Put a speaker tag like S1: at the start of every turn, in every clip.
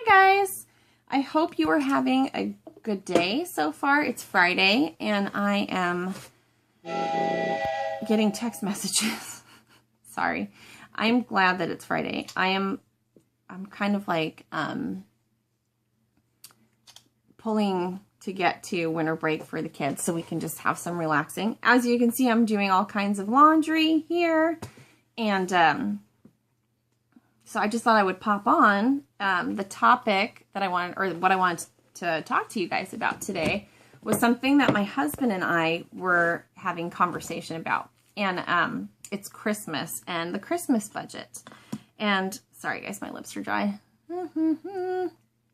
S1: Hi guys, I hope you are having a good day so far. It's Friday and I am getting text messages. Sorry. I'm glad that it's Friday. I'm kind of like pulling to get to winter break for the kids so we can just have some relaxing. As you can see, I'm doing all kinds of laundry here, and so I just thought I would pop on. The topic that I wanted, or what I wanted to talk to you guys about today, was something that my husband and I were having conversation about. And it's Christmas and the Christmas budget. And sorry guys, my lips are dry.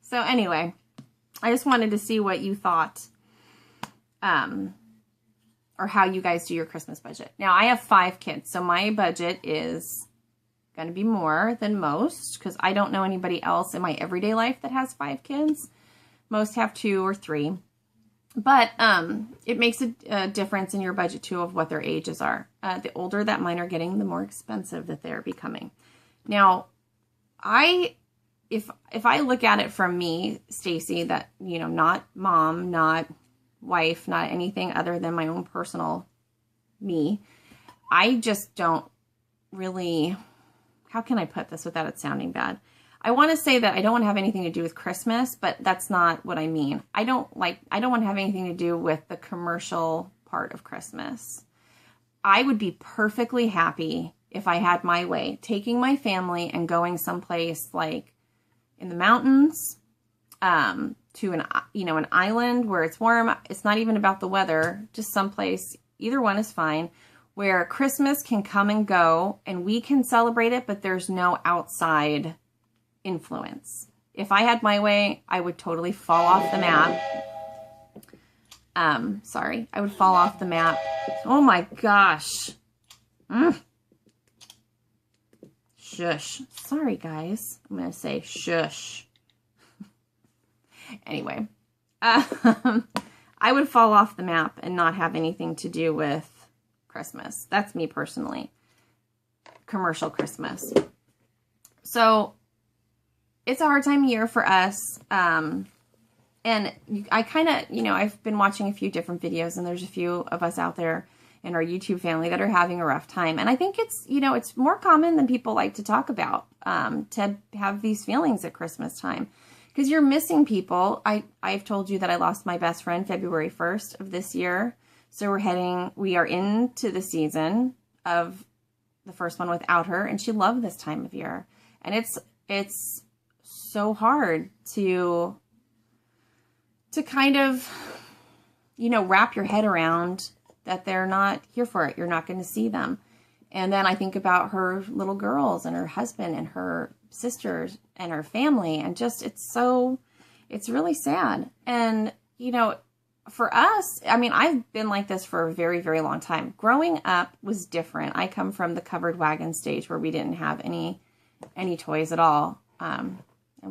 S1: So anyway, I just wanted to see what you thought, or how you guys do your Christmas budget. Now, I have 5 kids, so my budget is going to be more than most, because I don't know anybody else in my everyday life that has 5 kids. Most have 2 or 3. But it makes a difference in your budget, too, of what their ages are. The older that mine are getting, the more expensive that they're becoming. Now, if I look at it from me, Stacy, that, you know, not mom, not wife, not anything other than my own personal me, I just don't really, how can I put this without it sounding bad? I want to say that I don't want to have anything to do with Christmas, but that's not what I mean. I don't want to have anything to do with the commercial part of Christmas. I would be perfectly happy if I had my way, taking my family and going someplace like in the mountains, to an island where it's warm. It's not even about the weather, just someplace, either one is fine, where Christmas can come and go and we can celebrate it, but there's no outside influence. If I had my way, I would totally fall off the map. Sorry, I would fall off the map. Oh my gosh. Shush. Sorry, guys. I'm going to say shush. Anyway, I would fall off the map and not have anything to do with Christmas. That's me personally. Commercial Christmas. So it's a hard time of year for us. And I kind of, I've been watching a few different videos, and there's a few of us out there in our YouTube family that are having a rough time. And I think it's, it's more common than people like to talk about, to have these feelings at Christmas time, because you're missing people. I've told you that I lost my best friend February 1st of this year. So we are into the season of the first one without her, and she loved this time of year. And it's so hard to kind of, wrap your head around that they're not here for it. You're not going to see them. And then I think about her little girls and her husband and her sisters and her family, and just, it's really sad. And, for us, I mean, I've been like this for a very, very long time. Growing up was different. I come from the covered wagon stage where we didn't have any toys at all. I'm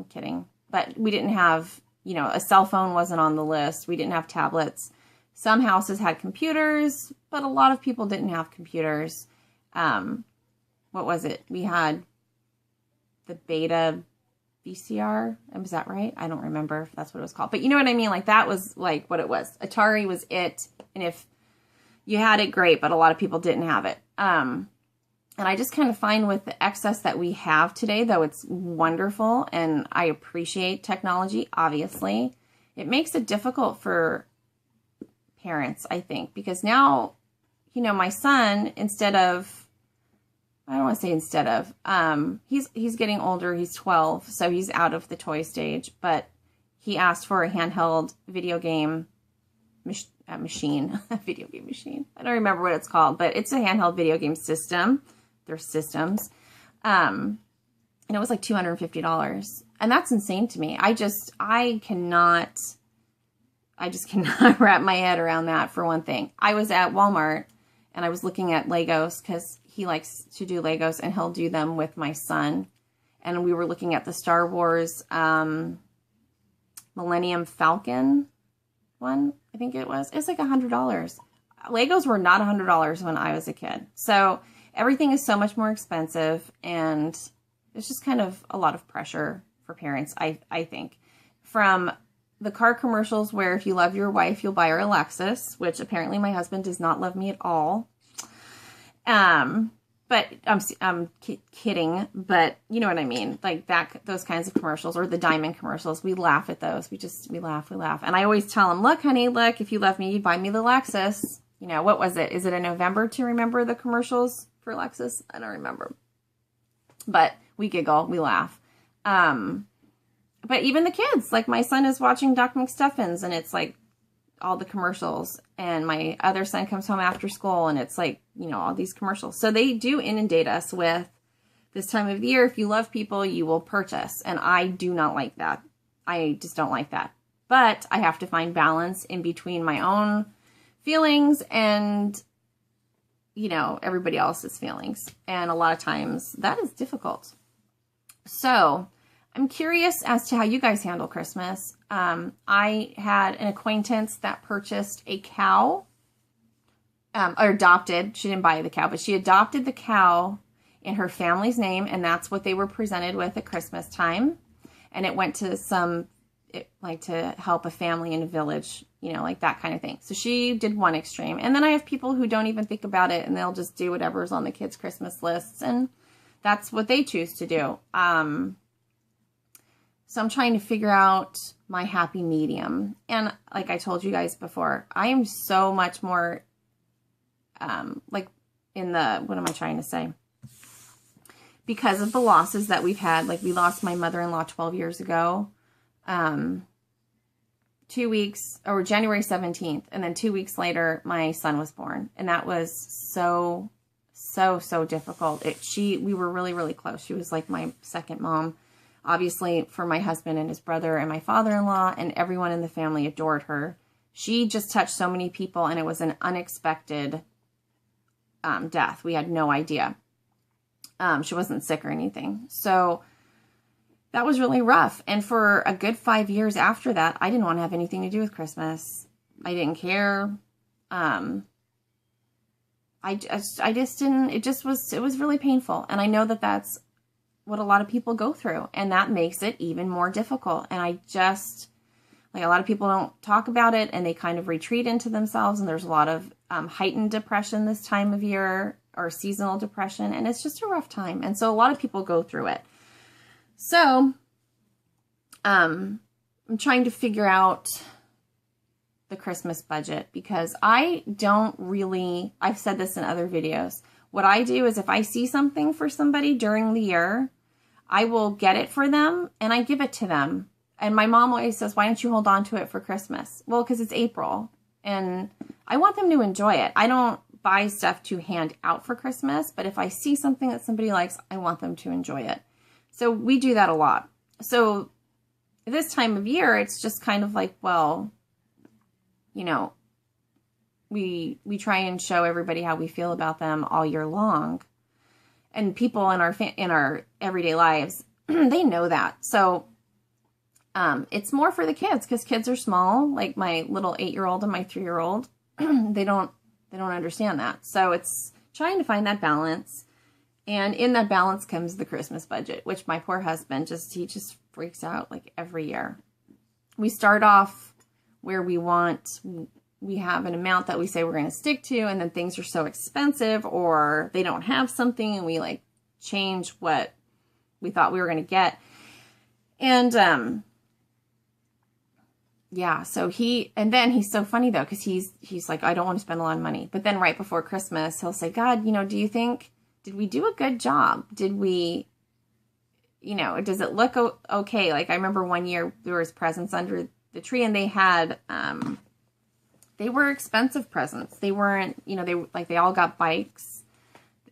S1: kidding. But we didn't have, a cell phone wasn't on the list. We didn't have tablets. Some houses had computers, but a lot of people didn't have computers. What was it? We had the Beta VCR. Was that right? I don't remember if that's what it was called. But you know what I mean? Like, that was like what it was. Atari was it. And if you had it, great. But a lot of people didn't have it. And I just kind of find with the excess that we have today, though it's wonderful and I appreciate technology, obviously, it makes it difficult for parents, I think, because now, my son, he's getting older, he's 12, so he's out of the toy stage, but he asked for a handheld video game machine. Video game machine. I don't remember what it's called, but it's a handheld video game system. They're systems. And it was like $250. And that's insane to me. I just cannot wrap my head around that, for one thing. I was at Walmart and I was looking at Legos, because he likes to do Legos and he'll do them with my son. And we were looking at the Star Wars Millennium Falcon one, I think it was. It's like $100. Legos were not $100 when I was a kid. So everything is so much more expensive, and it's just kind of a lot of pressure for parents, I think. From the car commercials where if you love your wife, you'll buy her a Lexus, which apparently my husband does not love me at all. But I'm kidding, but you know what I mean? Like those kinds of commercials, or the diamond commercials. We laugh at those. We laugh. And I always tell him, look, honey, look, if you love me, you'd buy me the Lexus. You know, what was it? Is it in November to remember the commercials for Lexus? I don't remember. But we giggle, we laugh. But even the kids, like my son is watching Doc McStuffins, and it's like all the commercials, and my other son comes home after school, and it's like, you know, all these commercials. So they do inundate us with, this time of year, if you love people, you will purchase. And I do not like that. I just don't like that. But I have to find balance in between my own feelings and, you know, everybody else's feelings. And a lot of times that is difficult. So I'm curious as to how you guys handle Christmas. I had an acquaintance that purchased a cow, or adopted. She didn't buy the cow, but she adopted the cow in her family's name, and that's what they were presented with at Christmas time. And it went to like to help a family in a village, you know, like that kind of thing. So she did one extreme. And then I have people who don't even think about it, and they'll just do whatever's on the kids' Christmas lists, and that's what they choose to do. So I'm trying to figure out my happy medium. And like I told you guys before, I am so much more, like in the, what am I trying to say? Because of the losses that we've had, like we lost my mother-in-law 12 years ago, 2 weeks, or January 17th. And then 2 weeks later, my son was born. And that was so difficult. We were really, really close. She was like my second mom. Obviously, for my husband and his brother and my father-in-law, and everyone in the family adored her. She just touched so many people, and it was an unexpected death. We had no idea. She wasn't sick or anything. So that was really rough. And for a good 5 years after that, I didn't want to have anything to do with Christmas. I didn't care. I just didn't, it was really painful. And I know that that's what a lot of people go through, and that makes it even more difficult. And I just, like, a lot of people don't talk about it, and they kind of retreat into themselves, and there's a lot of heightened depression this time of year, or seasonal depression, and it's just a rough time. And so a lot of people go through it. So I'm trying to figure out the Christmas budget, because I've said this in other videos. What I do is if I see something for somebody during the year, I will get it for them and I give it to them. And my mom always says, why don't you hold on to it for Christmas? Well, because it's April and I want them to enjoy it. I don't buy stuff to hand out for Christmas, but if I see something that somebody likes, I want them to enjoy it. So we do that a lot. So this time of year, it's just kind of like, well, you know, we try and show everybody how we feel about them all year long. And people in our everyday lives, they know that. So it's more for the kids, because kids are small, like my little 8-year-old and my 3-year-old. They don't understand that. So it's trying to find that balance. And in that balance comes the Christmas budget, which my poor husband he just freaks out like every year. We start off where we have an amount that we say we're going to stick to, and then things are so expensive, or they don't have something, and we like change what we thought we were going to get. And yeah, so then he's so funny though, because he's like, I don't want to spend a lot of money. But then right before Christmas, he'll say, God, you know, did we do a good job? Did we, you know, does it look okay? Like I remember one year there was presents under the tree, and they had, they were expensive presents. They weren't, you know, they all got bikes,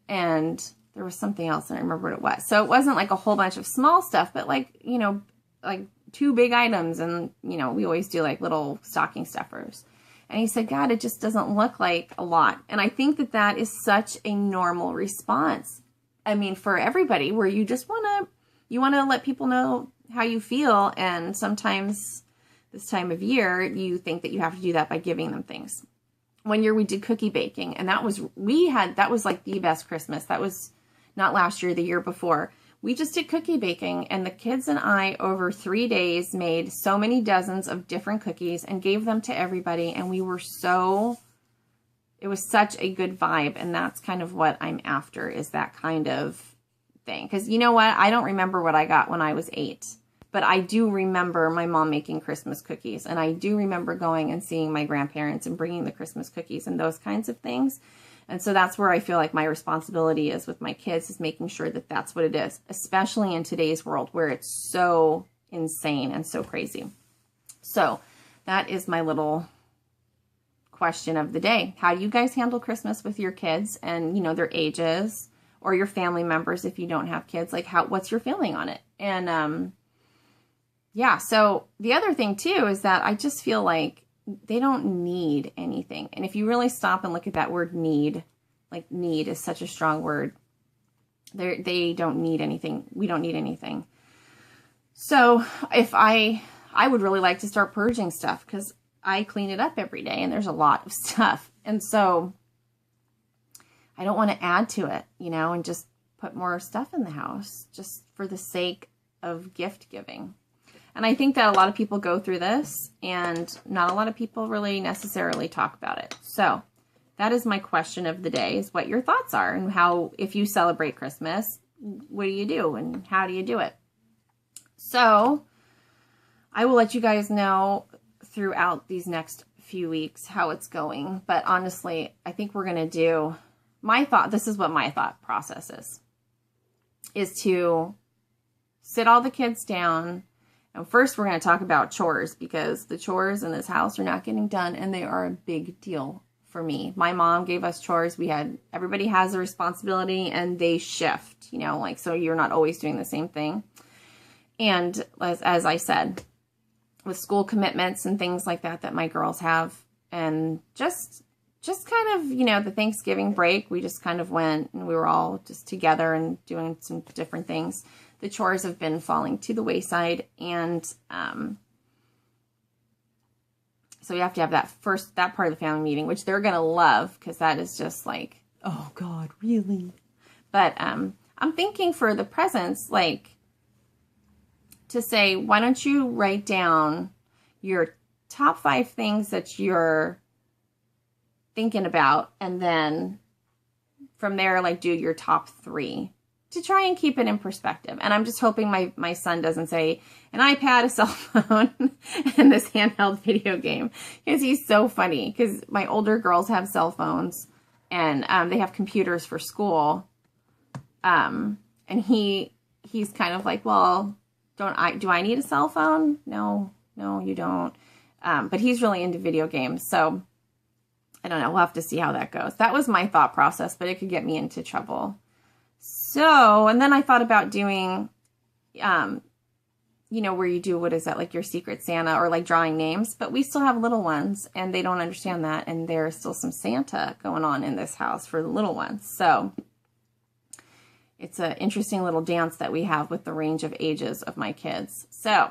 S1: and there was something else, and I remember what it was. So it wasn't like a whole bunch of small stuff, but like, you know, like 2 big items, and, you know, we always do like little stocking stuffers. And he said, God, it just doesn't look like a lot. And I think that is such a normal response. I mean, for everybody, where you just want to let people know how you feel. And sometimes this time of year, you think that you have to do that by giving them things. One year we did cookie baking, and that was like the best Christmas. That was not last year, the year before. we just did cookie baking, and the kids and I over 3 days made so many dozens of different cookies and gave them to everybody. And it was such a good vibe. And that's kind of what I'm after, is that kind of thing. Because you know what? I don't remember what I got when I was 8, but I do remember my mom making Christmas cookies. And I do remember going and seeing my grandparents and bringing the Christmas cookies and those kinds of things. And so that's where I feel like my responsibility is with my kids, is making sure that that's what it is, especially in today's world where it's so insane and so crazy. So that is my little question of the day. How do you guys handle Christmas with your kids and, you know, their ages, or your family members if you don't have kids? Like, what's your feeling on it? And yeah, so the other thing too is that I just feel like they don't need anything. And if you really stop and look at that word need, like need is such a strong word. They don't need anything. We don't need anything. So if I would really like to start purging stuff, because I clean it up every day and there's a lot of stuff. And so I don't want to add to it, you know, and just put more stuff in the house just for the sake of gift giving. And I think that a lot of people go through this, and not a lot of people really necessarily talk about it. So that is my question of the day, is what your thoughts are, and how, if you celebrate Christmas, what do you do and how do you do it? So I will let you guys know throughout these next few weeks how it's going. But honestly, I think we're going to do this is what my thought process is to sit all the kids down. And first, we're going to talk about chores, because the chores in this house are not getting done, and they are a big deal for me. My mom gave us chores. Everybody has a responsibility, and they shift, you know, like, so you're not always doing the same thing. And as I said, with school commitments and things like that my girls have, and just kind of, you know, the Thanksgiving break, we just kind of went and we were all just together and doing some different things. The chores have been falling to the wayside, and so we have to have that part of the family meeting, which they're going to love, because that is just like, oh God, really? But I'm thinking for the presents, like, to say, why don't you write down your top 5 things that you're thinking about, and then from there, like, do your top 3. To try and keep it in perspective. And I'm just hoping my son doesn't say an iPad, a cell phone, and this handheld video game. Because he's so funny. Because my older girls have cell phones, and they have computers for school. And he's kind of like, well, do I need a cell phone? No, you don't. But he's really into video games. So I don't know. We'll have to see how that goes. That was my thought process, but it could get me into trouble. So, and then I thought about doing, you know, where you do, what is that, like your Secret Santa, or like drawing names, but we still have little ones, and they don't understand that. And there's still some Santa going on in this house for the little ones. So it's an interesting little dance that we have with the range of ages of my kids. So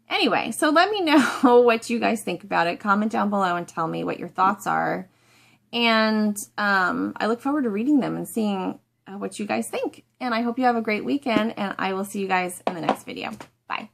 S1: anyway, so let me know what you guys think about it. Comment down below and tell me what your thoughts are. And I look forward to reading them and seeing what you guys think. And I hope you have a great weekend, and I will see you guys in the next video. Bye.